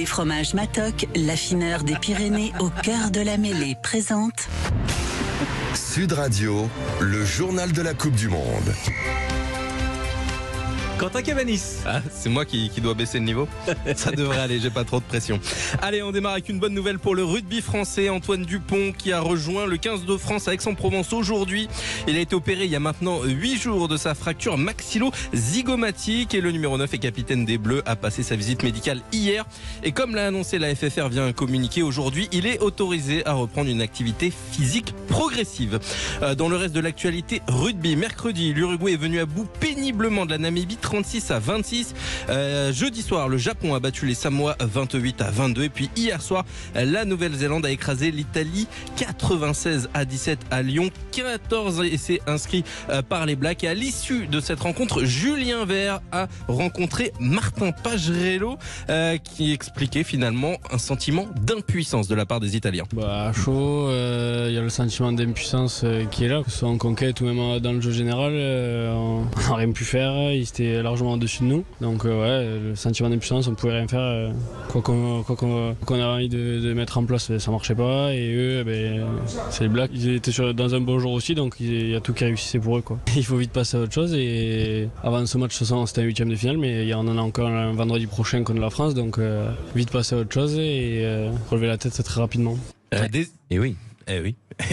Les fromages Matoc, l'affineur des Pyrénées au cœur de la mêlée, présente Sud Radio, le journal de la Coupe du Monde. Quentin Cabanis. Ah, c'est moi qui dois baisser le niveau. Ça devrait aller, j'ai pas trop de pression. Allez, on démarre avec une bonne nouvelle pour le rugby français. Antoine Dupont qui a rejoint le 15 de France à Aix-en-Provence aujourd'hui. Il a été opéré il y a maintenant 8 jours de sa fracture maxillo-zygomatique et le numéro 9 et capitaine des Bleus a passé sa visite médicale hier. Et comme l'a annoncé la FFR via un communiqué aujourd'hui, il est autorisé à reprendre une activité physique progressive. Dans le reste de l'actualité rugby, mercredi, l'Uruguay est venu à bout péniblement de la Namibie 36-26. Jeudi soir, le Japon a battu les Samoa 28-22. Et puis hier soir, la Nouvelle-Zélande a écrasé l'Italie 96-17 à Lyon. 14 essais inscrits par les Blacks. Et à l'issue de cette rencontre, Julien Vert a rencontré Martin Pagerello qui expliquait finalement un sentiment d'impuissance de la part des Italiens. À chaud, il y a le sentiment d'impuissance qui est là, que ce soit en conquête ou même dans le jeu général. On n'a rien pu faire, ils étaient largement au-dessus de nous. Donc le sentiment d'impuissance, on ne pouvait rien faire. Quoi qu'on avait envie de mettre en place, ça ne marchait pas. Et eux, c'est les Blacks. Ils étaient dans un bon jour aussi, donc il y a tout qui réussissait pour eux, quoi. Il faut vite passer à autre chose. Et avant ce match, c'était un 8e de finale, mais on en a encore un vendredi prochain contre la France. Donc vite passer à autre chose et relever la tête très rapidement. Et oui.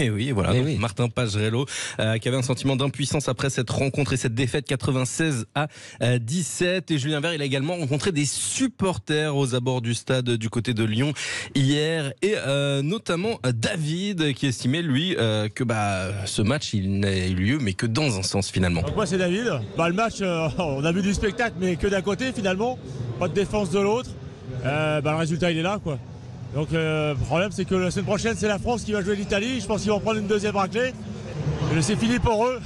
Et oui, voilà. Donc, Martin Pagerello qui avait un sentiment d'impuissance après cette rencontre et cette défaite 96-17. Et Julien Vert, il a également rencontré des supporters aux abords du stade du côté de Lyon hier. Et notamment David qui estimait, lui, que ce match, il n'a eu lieu, mais que dans un sens finalement. Donc moi, c'est David. Le match, on a vu du spectacle, mais que d'un côté finalement. Pas de défense de l'autre. Le résultat, il est là, quoi. Donc le problème c'est que la semaine prochaine c'est la France qui va jouer l'Italie. Je pense qu'ils vont prendre une deuxième raclée. C'est fini pour eux.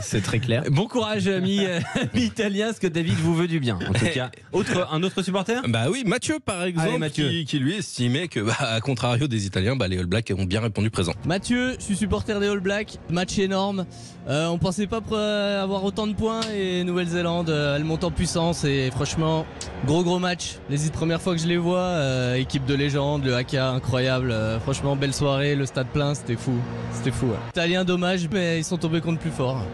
C'est très clair. Bon courage, ami italien, parce que David vous veut du bien. En tout cas, un autre supporter. Oui, Mathieu par exemple. Allez, Mathieu. Qui lui estimait que, à contrario des Italiens, les All Blacks ont bien répondu présent. Mathieu, je suis supporter des All Blacks. Match énorme. On pensait pas avoir autant de points et Nouvelle-Zélande, elle monte en puissance et franchement, gros match. Les premières fois que je les vois, équipe de légende, le haka incroyable. Franchement, belle soirée, le stade plein, c'était fou. Ouais. Italiens, dommage, mais ils sont tombés contre plus fort.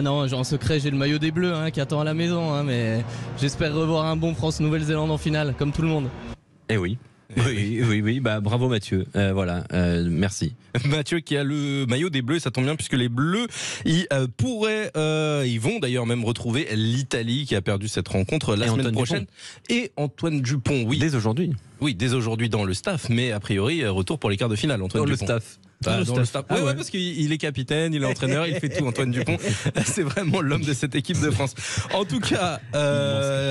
Non, en secret, j'ai le maillot des Bleus qui attend à la maison, mais j'espère revoir un bon France-Nouvelle-Zélande en finale, comme tout le monde. Eh oui. Oui, bravo Mathieu. Merci. Mathieu qui a le maillot des Bleus, ça tombe bien puisque les Bleus, ils vont d'ailleurs même retrouver l'Italie qui a perdu cette rencontre la semaine prochaine. Et Antoine Dupont, oui. Dès aujourd'hui. Oui, dès aujourd'hui dans le staff, mais a priori retour pour les quarts de finale. Antoine Dupont. Le staff. Dans le staff. Ouais, parce qu'il est capitaine, il est entraîneur, il fait tout. Antoine Dupont, c'est vraiment l'homme de cette équipe de France. En tout cas,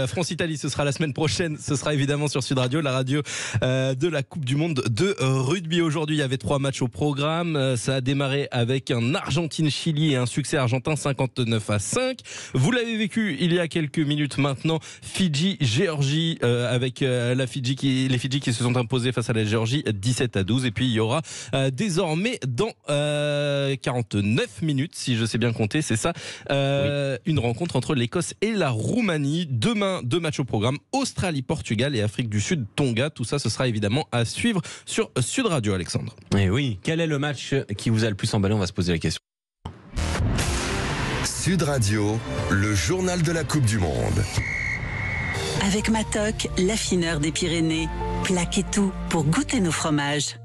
France-Italie, ce sera la semaine prochaine. Ce sera évidemment sur Sud Radio, la radio de la Coupe du Monde de rugby. Aujourd'hui, il y avait 3 matchs au programme. Ça a démarré avec un Argentine-Chili et un succès argentin 59-5. Vous l'avez vécu il y a quelques minutes maintenant. Fidji-Géorgie avec les Fidji qui se sont imposés face à la Géorgie 17-12. Et puis il y aura désormais dans 49 minutes, si je sais bien compter, c'est ça, une rencontre entre l'Écosse et la Roumanie. Demain, 2 matchs au programme, Australie-Portugal et Afrique du Sud-Tonga. Tout ça, ce sera évidemment à suivre sur Sud Radio, Alexandre. Et oui, quel est le match qui vous a le plus emballé? On va se poser la question. Sud Radio, le journal de la Coupe du Monde. Avec Matoc, l'affineur des Pyrénées. Plaquez tout pour goûter nos fromages.